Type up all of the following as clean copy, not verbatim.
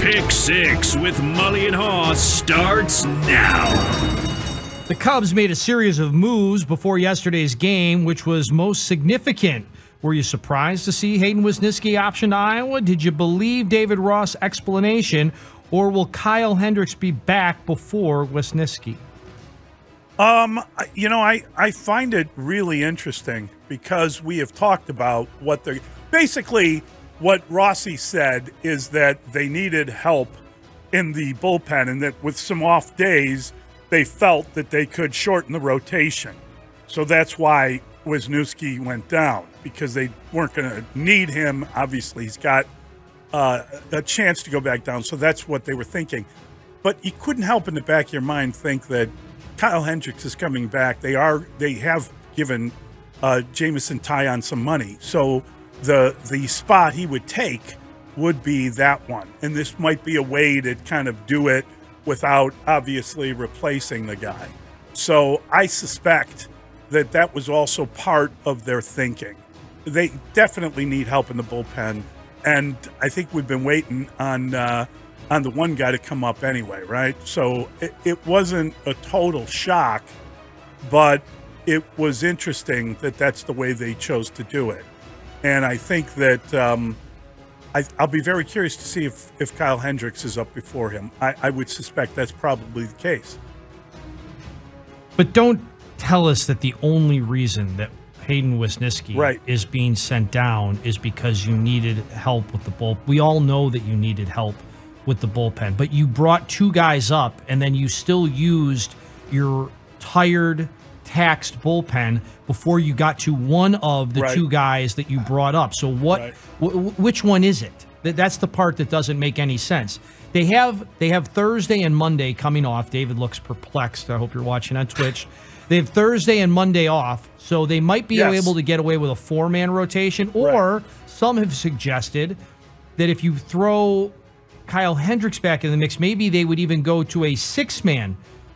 Pick Six with Mully and Haugh starts now. The Cubs made a series of moves before yesterday's game, which was most significant. Were you surprised to see Hayden Wesneski option to Iowa? Did you believe David Ross' explanation, or will Kyle Hendricks be back before Wesneski? I find it really interesting because we have talked about basically what Rossi said is that they needed help in the bullpen and that with some off days, they felt that they could shorten the rotation. So that's why Wesneski went down, because they weren't going to need him. Obviously, he's got a chance to go back down. So that's what they were thinking. But you couldn't help in the back of your mind think that Kyle Hendricks is coming back. They have given Jamison Tyon some money. So the spot he would take would be that one. And this might be a way to kind of do it without obviously replacing the guy. So I suspect that was also part of their thinking. They definitely need help in the bullpen. And I think we've been waiting on the one guy to come up anyway, right? So it wasn't a total shock, but it was interesting that that's the way they chose to do it. And I think that I'll be very curious to see if Kyle Hendricks is up before him. I would suspect that's probably the case. But don't tell us that the only reason that Hayden Wesneski is being sent down is because you needed help with the bullpen. We all know that you needed help with the bullpen, but you brought two guys up and then you still used your tired, taxed bullpen before you got to one of the two guys that you brought up. So which one is it? That's the part that doesn't make any sense. They have Thursday and Monday coming off. David looks perplexed. I hope you're watching on Twitch. They have Thursday and Monday off, so they might be able to get away with a four-man rotation, or some have suggested that if you throw Kyle Hendricks back in the mix, maybe they would even go to a six-man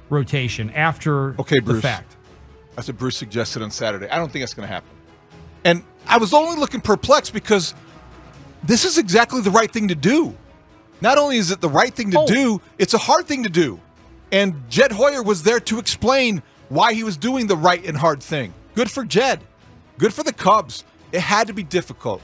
rotation after the fact. That's what Bruce suggested on Saturday. I don't think that's going to happen. And I was only looking perplexed because this is exactly the right thing to do. Not only is it the right thing to do, it's a hard thing to do. And Jed Hoyer was there to explain why he was doing the right and hard thing. Good for Jed. Good for the Cubs. It had to be difficult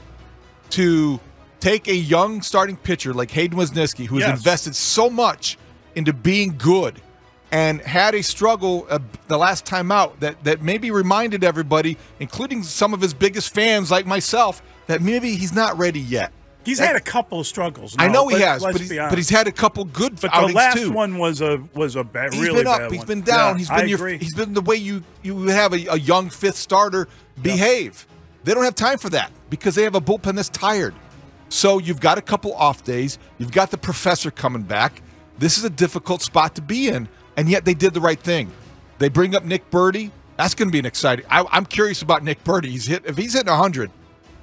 to take a young starting pitcher like Hayden Wesneski, who has invested so much into being good and had a struggle the last time out that maybe reminded everybody, including some of his biggest fans like myself, that maybe he's not ready yet. He's had a couple of struggles. I know he has, but he's had a couple good outings too. But the last one was a bad, really bad one. He's been down. Yeah, he's been the way you have a young fifth starter behave. They don't have time for that because they have a bullpen that's tired. So you've got a couple off days. You've got the professor coming back. This is a difficult spot to be in, and yet they did the right thing. They bring up Nick Birdie. That's going to be an exciting. I'm curious about Nick Birdie. If he's hitting 100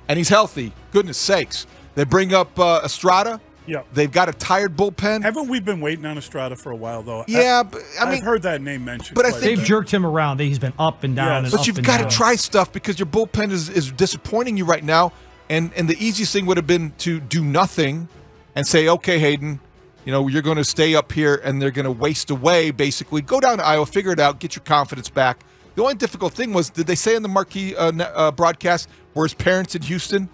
and he's healthy, goodness sakes. They bring up Estrada. Yeah. They've got a tired bullpen. Haven't we been waiting on Estrada for a while, though? Yeah, but I've heard that name mentioned. But I think they've jerked him around. He's been up and down. But you've got to try stuff because your bullpen is disappointing you right now. And the easiest thing would have been to do nothing and say, okay, Hayden, you're going to stay up here and they're going to waste away, basically. Go down to Iowa, figure it out, get your confidence back. The only difficult thing was, did they say in the marquee broadcast, were his parents in Houston?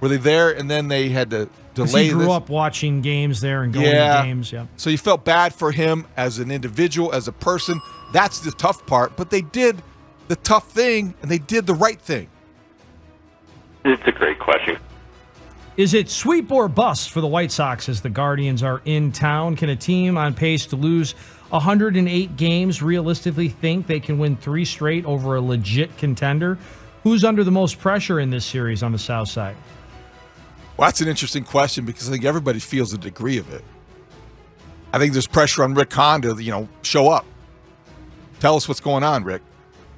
Were they there and then they had to delay he grew up watching games there and going to games. Yeah. So you felt bad for him as an individual, as a person. That's the tough part. But they did the tough thing and they did the right thing. It's a great question. Is it sweep or bust for the White Sox as the Guardians are in town? Can a team on pace to lose 108 games realistically think they can win 3 straight over a legit contender? Who's under the most pressure in this series on the South Side? Well, that's an interesting question because I think everybody feels a degree of it. I think there's pressure on Rick Hahn to, show up. Tell us what's going on, Rick.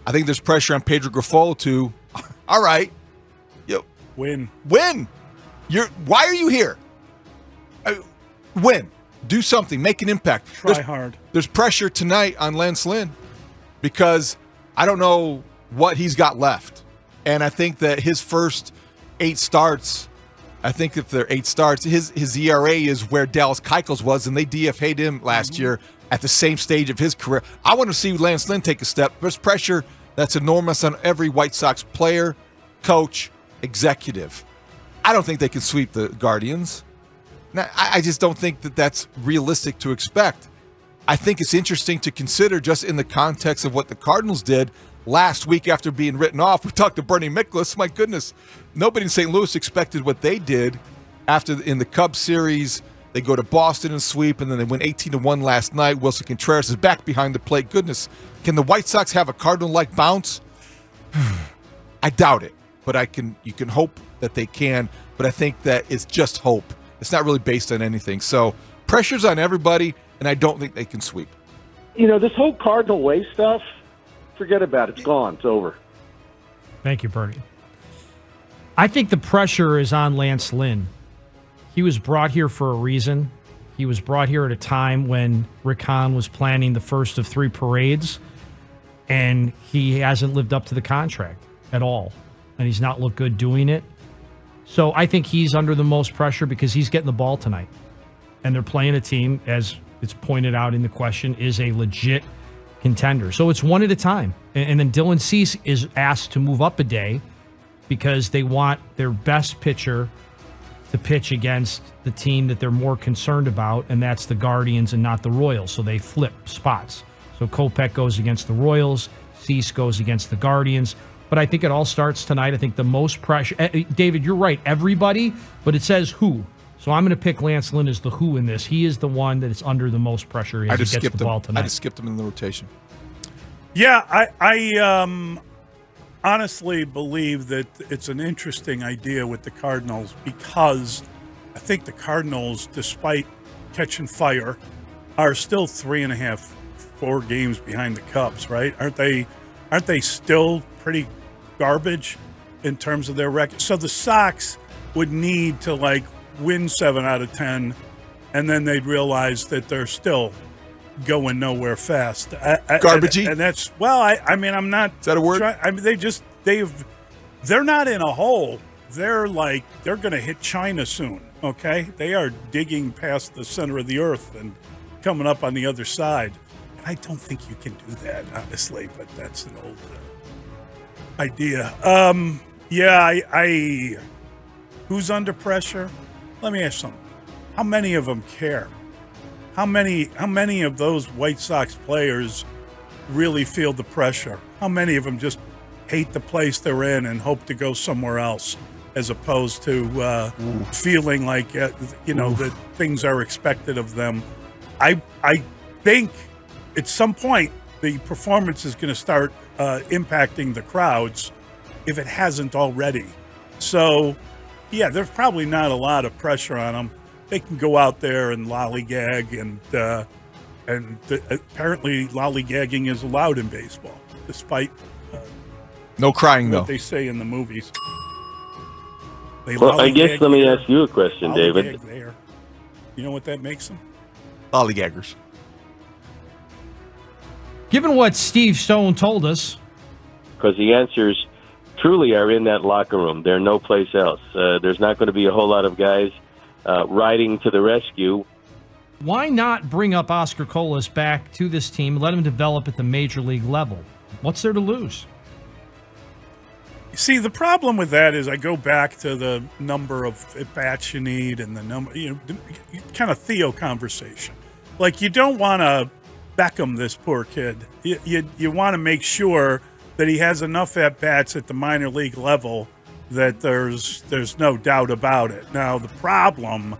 I think there's pressure on Pedro Grifol to, all right, win. Why are you here? Win. Do something. Make an impact. Try hard. There's pressure tonight on Lynn because I don't know what he's got left. And I think that his first 8 starts I think if they're 8 starts, his ERA is where Dallas Keuchel's was, and they DFA'd him last year at the same stage of his career. I want to see Lance Lynn take a step. There's pressure that's enormous on every White Sox player, coach, executive. I don't think they can sweep the Guardians. Now, I just don't think that that's realistic to expect. I think it's interesting to consider just in the context of what the Cardinals did last week after being written off. We talked to Bernie Miklasz. My goodness, nobody in St. Louis expected what they did after in the Cubs series. They go to Boston and sweep, and then they win 18-1 last night. Wilson Contreras is back behind the plate. Goodness, can the White Sox have a Cardinal-like bounce? I doubt it, but you can hope that they can, but I think that it's just hope. It's not really based on anything. So pressure's on everybody, and I don't think they can sweep. This whole Cardinal way stuff, forget about it. It's gone. It's over. Thank you, Bernie. I think the pressure is on Lance Lynn. He was brought here for a reason. He was brought here at a time when Rick Hahn was planning the first of 3 parades, and he hasn't lived up to the contract at all, and he's not looked good doing it. So I think he's under the most pressure because he's getting the ball tonight, and they're playing a team, as it's pointed out in the question, is a legit contender. So it's one at a time. And then Dylan Cease is asked to move up a day because they want their best pitcher to pitch against the team that they're more concerned about, and that's the Guardians and not the Royals. So they flip spots. So Kopech goes against the Royals, Cease goes against the Guardians. But I think it all starts tonight. I think the most pressure... David, you're right, everybody, but it says who. So I'm going to pick Lance Lynn as the who in this. He is the one that is under the most pressure as he gets the ball tonight. I just skipped him in the rotation. Yeah, I honestly believe that it's an interesting idea with the Cardinals because I think the Cardinals, despite catching fire, are still 3.5, 4 games behind the Cubs, right? Aren't they still pretty garbage in terms of their record? So the Sox would need to win 7 out of 10, and then they'd realize that they're still going nowhere fast. Garbagey? And that's, well, I mean, I'm not... Is that a word? I mean, they're not in a hole. They're going to hit China soon, okay? They are digging past the center of the earth and coming up on the other side. And I don't think you can do that, honestly, but that's an old idea. Yeah, who's under pressure? Let me ask something. How many of them care? How many of those White Sox players really feel the pressure? How many of them just hate the place they're in and hope to go somewhere else, as opposed to feeling like that things are expected of them? I think at some point the performance is going to start impacting the crowds if it hasn't already. So, yeah, there's probably not a lot of pressure on them. They can go out there and lollygag, and apparently lollygagging is allowed in baseball, despite no crying what though they say in the movies. Well, I guess let me ask you a question, David. There. You know what that makes them? Lollygaggers. Given what Steve Stone told us, because the answers truly are in that locker room. They're no place else. There's not going to be a whole lot of guys riding to the rescue. Why not bring up Oscar Colas back to this team and let him develop at the major league level? What's there to lose? See, the problem with that is I go back to the number of at-bats you need and the number, kind of Theo conversation. Like, you don't want to Beckham this poor kid. You want to make sure that he has enough at-bats at the minor league level that there's no doubt about it. Now, the problem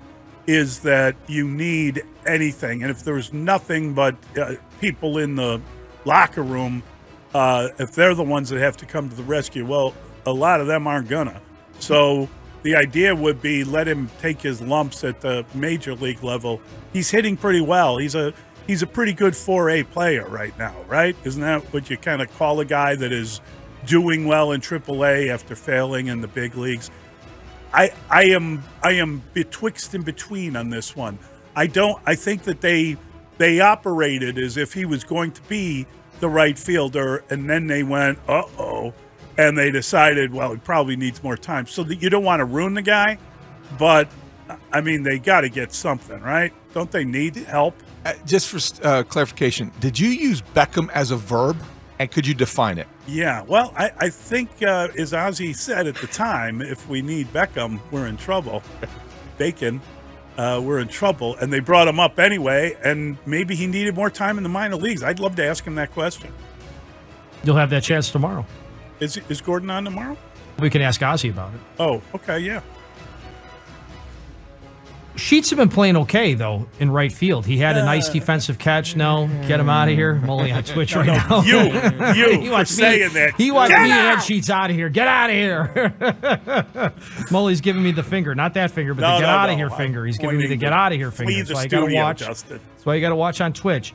is that you need anything, and if there's nothing but people in the locker room, if they're the ones that have to come to the rescue, well, a lot of them aren't gonna. So the idea would be let him take his lumps at the major league level. He's hitting pretty well. He's a pretty good 4A player right now, right? Isn't that what you kind of call a guy that is doing well in AAA after failing in the big leagues? I am betwixt and between on this one. I think that they operated as if he was going to be the right fielder, and then they went, uh-oh, and they decided, well, he probably needs more time. So that you don't want to ruin the guy, but I mean, they got to get something, right? Don't they need help? Just for clarification, did you use Beckham as a verb, and could you define it? Yeah, well, I think, as Ozzie said at the time, if we need Beckham, we're in trouble. Bacon, we're in trouble. And they brought him up anyway, and maybe he needed more time in the minor leagues. I'd love to ask him that question. You'll have that chance tomorrow. Is Gordon on tomorrow? We can ask Ozzie about it. Oh, okay, yeah. Sheets have been playing okay, though, in right field. He had a nice defensive catch. No, get him out of here. Mully on Twitch right now. You for saying that. He wants me and Sheets out of here. Get out of here. Mully's giving me the finger. Not that finger, but the get out of here finger. He's giving me the get out of here finger. That's why you got to watch. That's why you got to watch on Twitch.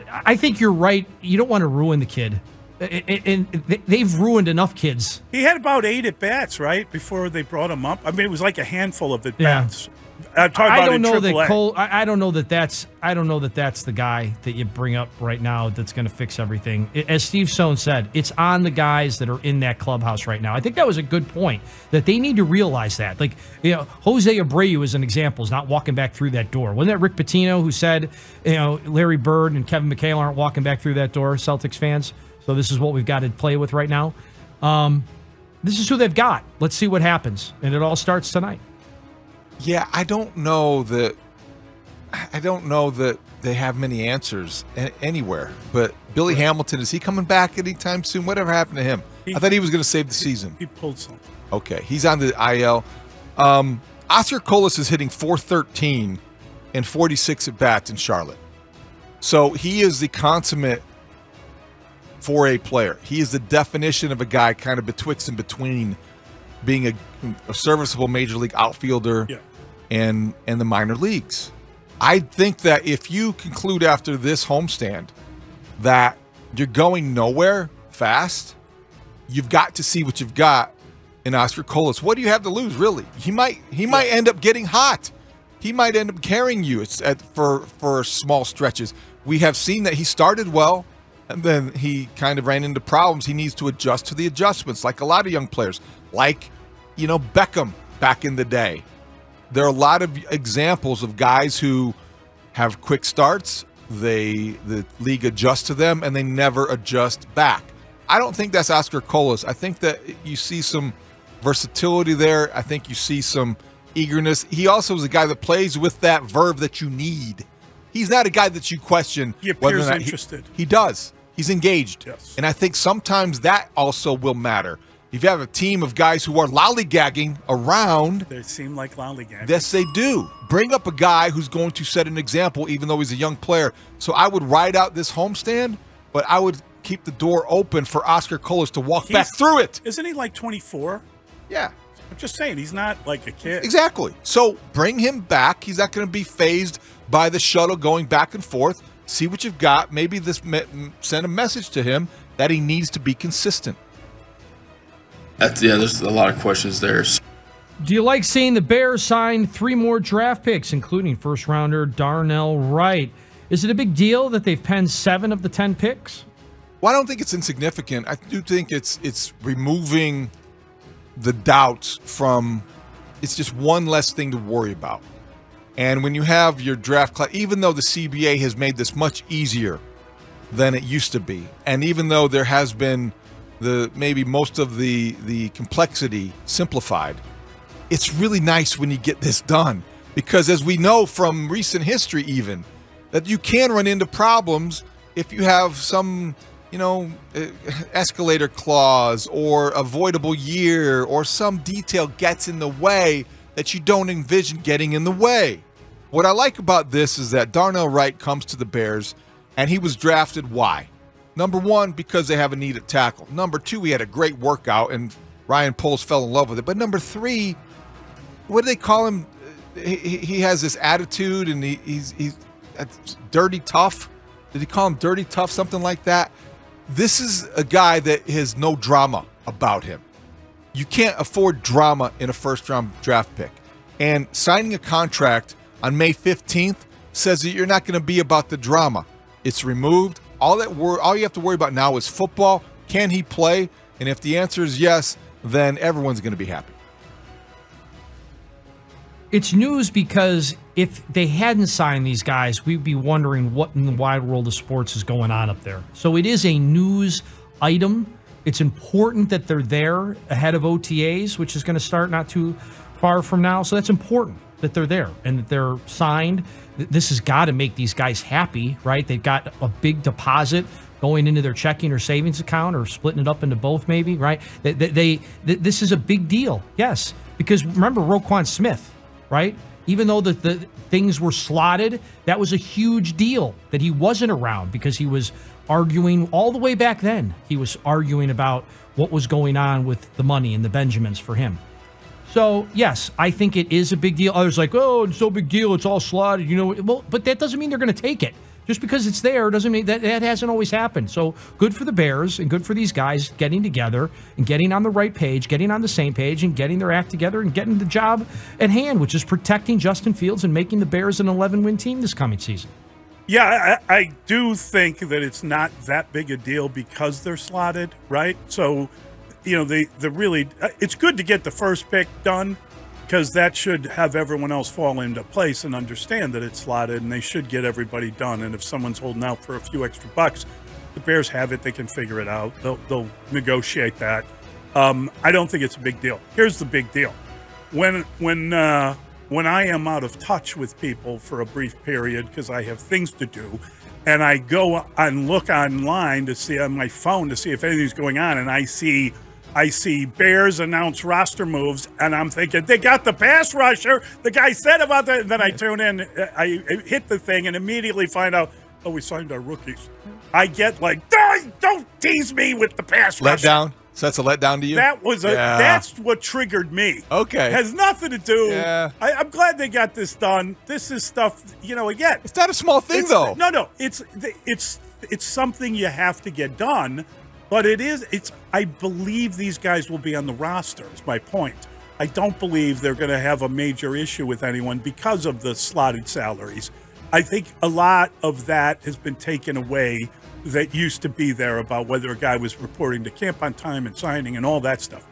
I think you're right. You don't want to ruin the kid. And they've ruined enough kids. He had about 8 at-bats, right, before they brought him up? I mean, it was like a handful of at-bats. I'm talking about in AAA. I don't know that that's the guy that you bring up right now that's going to fix everything. As Steve Sohn said, it's on the guys that are in that clubhouse right now. I think that was a good point, that they need to realize that. Like, Jose Abreu, as an example, is not walking back through that door. Wasn't that Rick Pitino who said, Larry Bird and Kevin McHale aren't walking back through that door, Celtics fans? So this is what we've got to play with right now. This is who they've got. Let's see what happens. And it all starts tonight. Yeah, I don't know that they have many answers anywhere. But Billy Hamilton, is he coming back anytime soon? Whatever happened to him? I thought he was going to save the season. He pulled something. Okay, he's on the IL. Oscar Colas is hitting .413 and 46 at bats in Charlotte. So he is the consummate 4A player. He is the definition of a guy kind of betwixt and between being a serviceable major league outfielder and the minor leagues. I think that if you conclude after this homestand that you're going nowhere fast, you've got to see what you've got in Oscar Colas. What do you have to lose, really? He might end up getting hot. He might end up carrying you for small stretches. We have seen that he started well, and then he kind of ran into problems. He needs to adjust to the adjustments, like a lot of young players, like, Beckham back in the day. There are a lot of examples of guys who have quick starts. The league adjusts to them, and they never adjust back. I don't think that's Oscar Colas. I think that you see some versatility there. I think you see some eagerness. He also is a guy that plays with that verve that you need. He's not a guy that you question whether or not interested. He does. He's engaged. Yes. And I think sometimes that also will matter. If you have a team of guys who are lollygagging around. They seem like lollygagging. Yes, they do. Bring up a guy who's going to set an example, even though he's a young player. So I would ride out this homestand, but I would keep the door open for Oscar Colas to walk back through it. Isn't he like 24? Yeah. I'm just saying, he's not like a kid. Exactly. So bring him back. He's not going to be phased by the shuttle going back and forth. See what you've got. Maybe send a message to him that he needs to be consistent. There's a lot of questions there. Do you like seeing the Bears sign 3 more draft picks, including first-rounder Darnell Wright? Is it a big deal that they've penned 7 of the 10 picks? Well, I don't think it's insignificant. I do think it's removing the doubts from. It's just one less thing to worry about. And when you have your draft class, even though the CBA has made this much easier than it used to be, and even though there has been maybe most of the complexity simplified, it's really nice when you get this done. Because as we know from recent history even, that you can run into problems if you have some, escalator clause or avoidable year or some detail gets in the way that you don't envision getting in the way. What I like about this is that Darnell Wright comes to the Bears, and he was drafted. Why? Number 1, because they have a need at tackle. Number 2, he had a great workout, and Ryan Poles fell in love with it. But number 3, what do they call him? He has this attitude, and he's dirty tough. Did he call him dirty tough? Something like that. This is a guy that has no drama about him. You can't afford drama in a first-round draft pick. And signing a contract on May 15th says that you're not going to be about the drama. It's removed. All you have to worry about now is football. Can he play? And if the answer is yes, then everyone's going to be happy. It's news because if they hadn't signed these guys, we'd be wondering what in the wide world of sports is going on up there. So it is a news item. It's important that they're there ahead of OTAs, which is going to start not too far from now. So that's important that they're there and that they're signed. This has got to make these guys happy, right? They've got a big deposit going into their checking or savings account or splitting it up into both maybe, right? This is a big deal, yes. Because remember Roquan Smith, right? Even though the things were slotted, that was a huge deal that he wasn't around because he was arguing all the way back then. He was arguing about what was going on with the money and the Benjamins for him. So, yes, I think it is a big deal. Others like, oh, it's no big deal. It's all slotted. You know, well, but that doesn't mean they're going to take it. Just because it's there doesn't mean that hasn't always happened. So good for the Bears and good for these guys getting together and getting on the right page, getting on the same page and getting their act together and getting the job at hand, which is protecting Justin Fields and making the Bears an 11-win team this coming season. Yeah, I do think that it's not that big a deal because they're slotted, right? So, you know, the really it's good to get the first pick done because that should have everyone else fall into place and understand that it's slotted, and they should get everybody done. And if someone's holding out for a few extra bucks, the Bears have it. They can figure it out. They'll negotiate that. I don't think it's a big deal. Here's the big deal. When I am out of touch with people for a brief period because I have things to do, and I go and look online to see on my phone to see if anything's going on, and I see Bears announce roster moves, and I'm thinking, they got the pass rusher. The guy said about that. Then I tune in, I hit the thing, and immediately find out, oh, we signed our rookies. I get like, don't tease me with the pass rusher. Letdown? So that's a letdown to you? That was that's what triggered me. Okay. It has nothing to do. Yeah. I'm glad they got this done. This is stuff, you know, again. It's not a small thing, though. No. It's something you have to get done. But I believe these guys will be on the roster, is my point. I don't believe they're going to have a major issue with anyone because of the slotted salaries. I think a lot of that has been taken away that used to be there about whether a guy was reporting to camp on time and signing and all that stuff.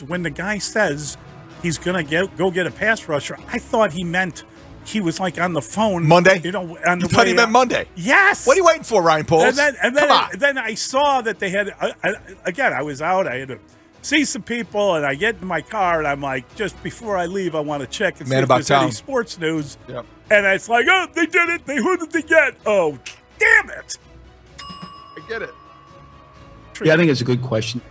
When the guy says he's going to go get a pass rusher, I thought he meant he was like on the phone Monday. You know, you thought he meant Monday. Yes. What are you waiting for, Ryan Poles? And then I saw that they had again. I was out. I had to see some people, and I get in my car, and I'm like, just before I leave, I want to check and see if there's any sports news. Yep. And it's like, oh, they did it. Who did they get? Oh, damn it! I get it. Yeah, I think it's a good question.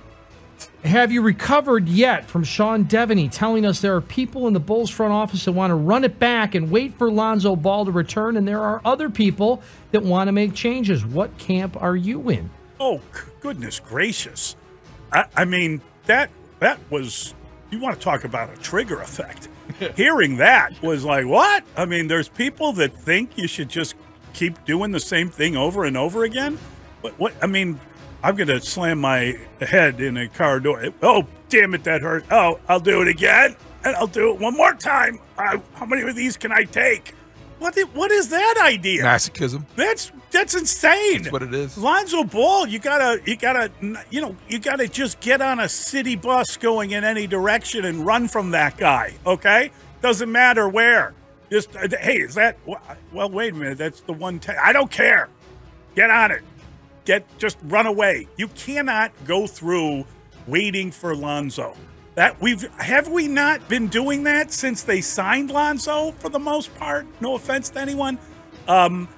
Have you recovered yet from Sean Devaney telling us there are people in the Bulls front office that want to run it back and wait for Lonzo Ball to return, and there are other people that want to make changes? What camp are you in? Oh, goodness gracious. I mean, that was, you want to talk about a trigger effect. Hearing that was like, what? I mean, there's people that think you should just keep doing the same thing over and over again? What I mean, I'm going to slam my head in a car door. Oh, damn it, that hurt. Oh, I'll do it again, and I'll do it one more time. How many of these can I take? What is that idea? Masochism. That's insane. That's what it is. Lonzo Ball, you gotta just get on a city bus going in any direction and run from that guy. Okay, doesn't matter where. Just hey, is that? Well, wait a minute. That's the one. I don't care. Get on it. Just run away. You cannot go through waiting for Lonzo. Have we not been doing that since they signed Lonzo for the most part? No offense to anyone. I'm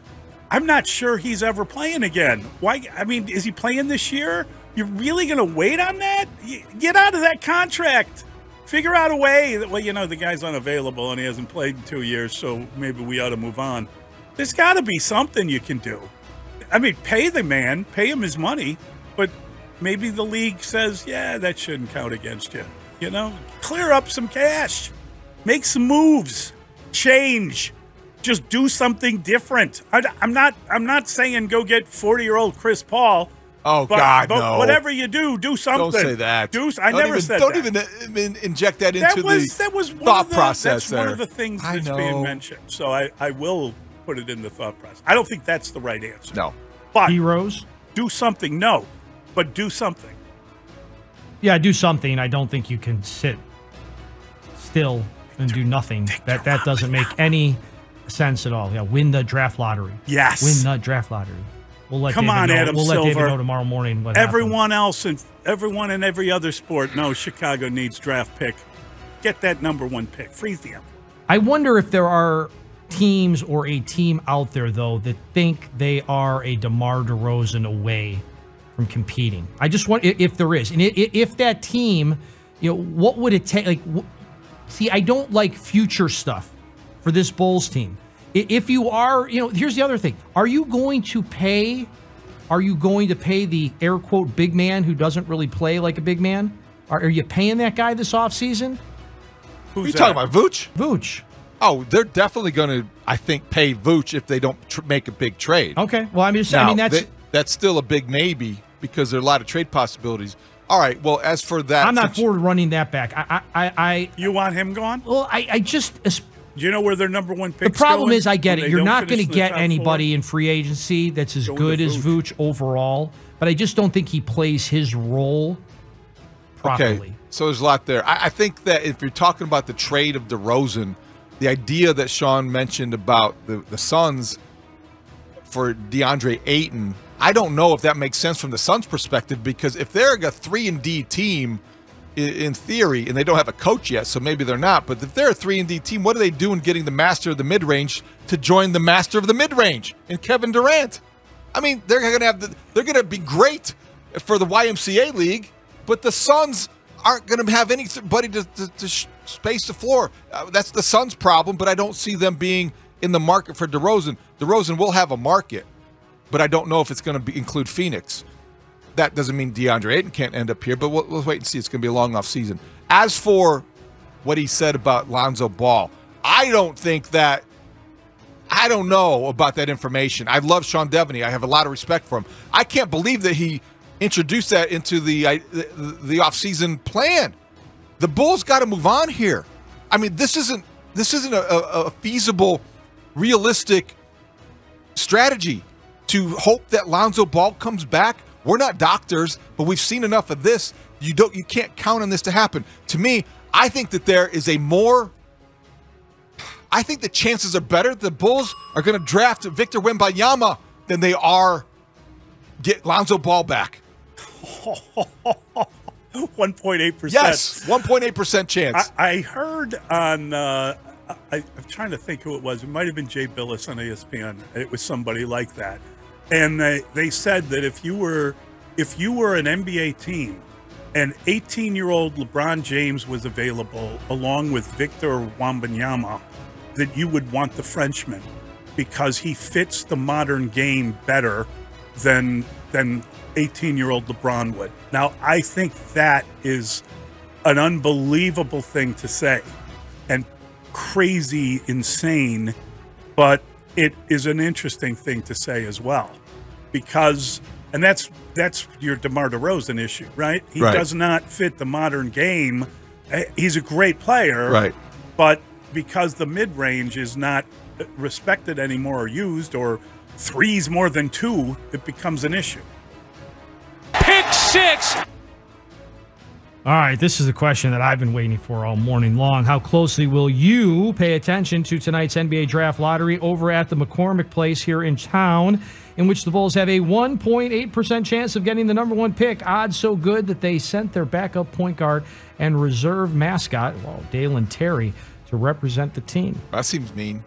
not sure he's ever playing again. Why? I mean, is he playing this year? You're really going to wait on that? Get out of that contract. Figure out a way that, well, you know, the guy's unavailable and he hasn't played in 2 years, so maybe we ought to move on. There's got to be something you can do. I mean, pay the man, pay him his money, but maybe the league says, yeah, that shouldn't count against you. You know, clear up some cash, make some moves, change, just do something different. I'm not saying go get 40-year-old Chris Paul. Oh, but, God, but no. Whatever you do something. Don't say that. I never said that. Don't even inject that into the thought process. That's one of the things that's being mentioned. So I will put it in the thought process. I don't think that's the right answer. No. But heroes? Do something. No. But do something. Yeah, do something. I don't think you can sit still and do nothing. That doesn't make any sense at all. Yeah, win the draft lottery. Yes. Win the draft lottery. We'll let Come David on, know. Adam We'll Silver. let David know tomorrow morning what Everyone else and everyone in every other sport knows Chicago needs draft pick. Get that number 1 pick. Freeze the envelope. I wonder if there are teams or a team out there, though, that think they are a DeMar DeRozan away from competing. I just want, if there is. And if that team, what would it take? See, I don't like future stuff for this Bulls team. If you are, here's the other thing. Are you going to pay the air quote big man who doesn't really play like a big man? Are you paying that guy this offseason? Who's you talking about, Vooch? Vooch. Oh, they're definitely going to, I think, pay Vooch if they don't make a big trade. Okay. Well, that's still a big maybe because there are a lot of trade possibilities. All right. Well, as for that, I'm not for running that back. You want him gone? Well, I just. Do you know where their number 1 pick? The problem is, I get it. You're not going to get anybody in free agency that's as good as Vooch overall, but I just don't think he plays his role properly. Okay. So there's a lot there. I think that if you're talking about the trade of DeRozan, the idea that Sean mentioned about the Suns for DeAndre Ayton, I don't know if that makes sense from the Suns' perspective, because if they're a 3-and-D team in theory, and they don't have a coach yet, so maybe they're not, but if they're a 3-and-D team, what are they doing getting the master of the mid-range to join the master of the mid-range in Kevin Durant? I mean, they're going to be great for the YMCA league, but the Suns aren't going to have anybody to space the floor. That's the Suns' problem, but I don't see them being in the market for DeRozan. DeRozan will have a market, but I don't know if it's going to include Phoenix. That doesn't mean DeAndre Ayton can't end up here, but we'll wait and see. It's going to be a long off season. As for what he said about Lonzo Ball, I don't know about that information. I love Sean Devaney. I have a lot of respect for him. I can't believe that he introduced that into the offseason plan. The Bulls got to move on here. I mean, this isn't a feasible, realistic strategy to hope that Lonzo Ball comes back. We're not doctors, but we've seen enough of this. You can't count on this to happen. To me, I think that I think the chances are better the Bulls are going to draft Victor Wembanyama than they are get Lonzo Ball back. 1.8%. Yes, 1.8% chance. I heard on, I'm trying to think who it was. It might have been Jay Billis on ESPN. It was somebody like that. And they said that if you were an NBA team and 18-year-old LeBron James was available along with Victor Wembanyama, that you would want the Frenchman because he fits the modern game better than 18-year-old LeBron would. Now, I think that is an unbelievable thing to say and crazy, insane, but it is an interesting thing to say as well, because, and that's your DeMar DeRozan issue, right? He does not fit the modern game. He's a great player, right? But because the mid-range is not respected anymore or used, or threes more than 2, it becomes an issue. Pick 6. All right, this is a question that I've been waiting for all morning long. How closely will you pay attention to tonight's NBA Draft Lottery over at the McCormick Place here in town, in which the Bulls have a 1.8% chance of getting the number 1 pick? Odds so good that they sent their backup point guard and reserve mascot, Dalen Terry, to represent the team. That seems mean.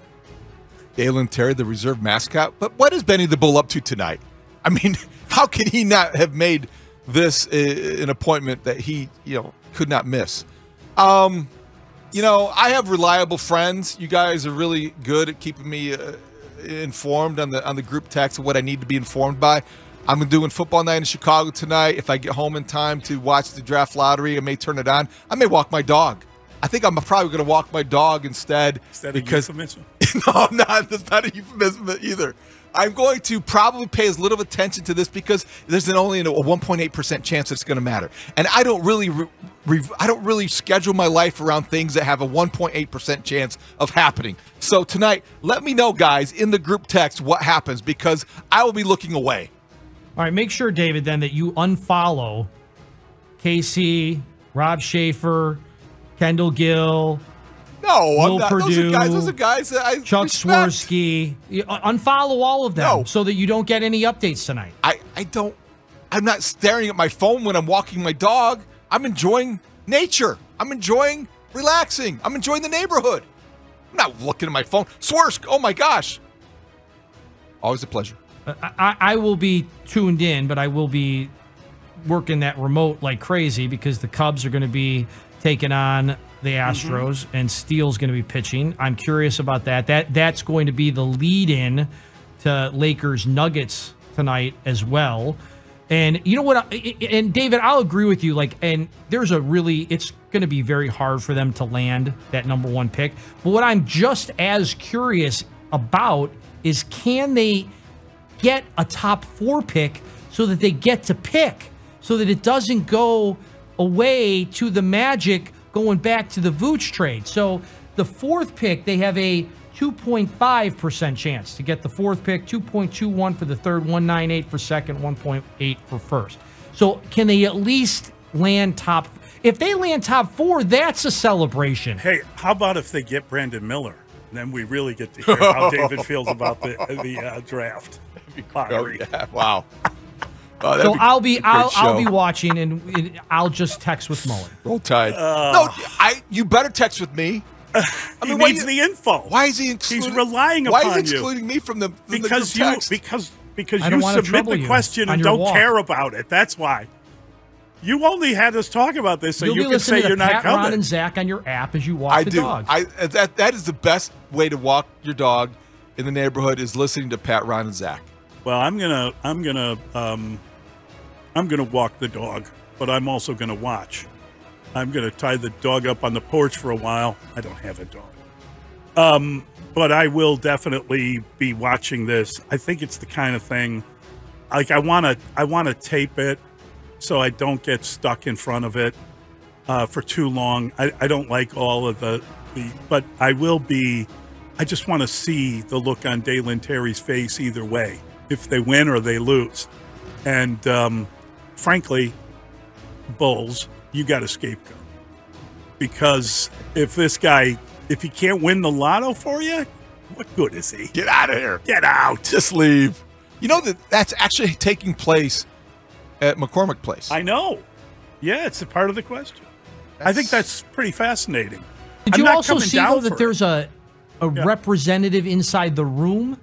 Dalen Terry, the reserve mascot. But what is Benny the Bull up to tonight? I mean, how could he not have made this an appointment that he could not miss? I have reliable friends. You guys are really good at keeping me informed on the group text of what I need to be informed by. I'm doing football night in Chicago tonight. If I get home in time to watch the draft lottery, I may turn it on. I may walk my dog. I think I'm probably going to walk my dog instead. Because, euphemism? No, that's not a euphemism either. I'm going to probably pay as little attention to this because there's only a 1.8% chance it's going to matter, and I don't really schedule my life around things that have a 1.8% chance of happening. So tonight, let me know, guys, in the group text what happens, because I will be looking away. All right, make sure, David, then that you unfollow Casey, Rob Schaefer, Kendall Gill, No, Will I'm not. Purdue, Those are guys that I Chuck respect. Swirsky. Unfollow all of them so that you don't get any updates tonight. I'm not staring at my phone when I'm walking my dog. I'm enjoying nature. I'm enjoying relaxing. I'm enjoying the neighborhood. I'm not looking at my phone. Swersk, oh my gosh. Always a pleasure. I will be tuned in, but I will be working that remote like crazy because the Cubs are going to be taking on the Astros and Steele's going to be pitching. I'm curious about that. That's going to be the lead-in to Lakers Nuggets tonight as well. And you know what? And David, I'll agree with you. And there's it's going to be very hard for them to land that number one pick. But what I'm just as curious about is, can they get a top 4 pick so that they get to pick, so that it doesn't go away to the Magic going back to the Vooch trade. So the 4th pick, they have a 2.5% chance to get the 4th pick, 2.21 for the 3rd, 1.98 for 2nd, 1.8 for 1st. So can they at least land top? If they land top 4, that's a celebration. Hey, how about if they get Brandon Miller? Then we really get to hear how David feels about the draft. Oh, yeah. Wow. So I'll be watching, and I'll just text with Mully. Roll Tide. No, you better text with me. He needs the info. Why is he excluding? He's relying upon you. Why is he excluding me from the because the text? Because you submit the question and don't care about it. That's why. You only had us talk about this so you can say you're not coming. Ron and Zach on your app as you walk the dog. That is the best way to walk your dog in the neighborhood, is listening to Pat, Ron, and Zach. Well, I'm gonna walk the dog, but I'm also gonna watch. I'm gonna tie the dog up on the porch for a while. I don't have a dog, but I will definitely be watching this. I think it's the kind of thing, like I wanna tape it so I don't get stuck in front of it for too long. I don't like all of but I will be. I just want to see the look on Dalen Terry's face either way, if they win or they lose. And frankly, Bulls, you got a scapegoat. Because if he can't win the lotto for you, what good is he? Get out of here. Get out. Just leave. You know that's actually taking place at McCormick Place. I know. Yeah, it's a part of the question. I think that's pretty fascinating. Did you also see, though, that there's a representative inside the room?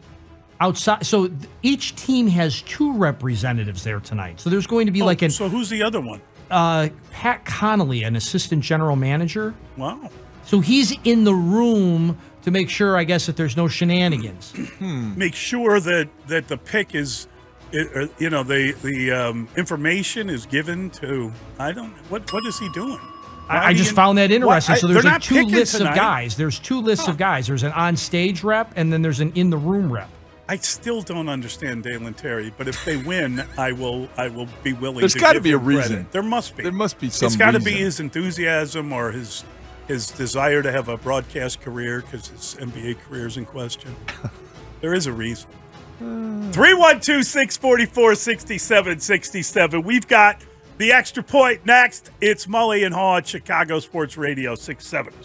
Outside, so each team has 2 representatives there tonight. So there's going to be So who's the other one? Pat Connolly, an assistant general manager. Wow. So he's in the room to make sure, I guess, that there's no shenanigans. Make sure that the pick is, the information is given to. I don't. What is he doing? I just found that interesting. So there's 2 lists of guys. There's 2 lists of guys. There's an on-stage rep, and then there's an in-the-room rep. I still don't understand Dalen Terry, but if they win, I will be willing. There's got to be a reason. Credit. There must be. There must be some. It's got to be his enthusiasm or his desire to have a broadcast career, because his NBA career is in question. There is a reason. 312-644-6767. We've got the extra point next. It's Mully and Haugh at Chicago Sports Radio 670.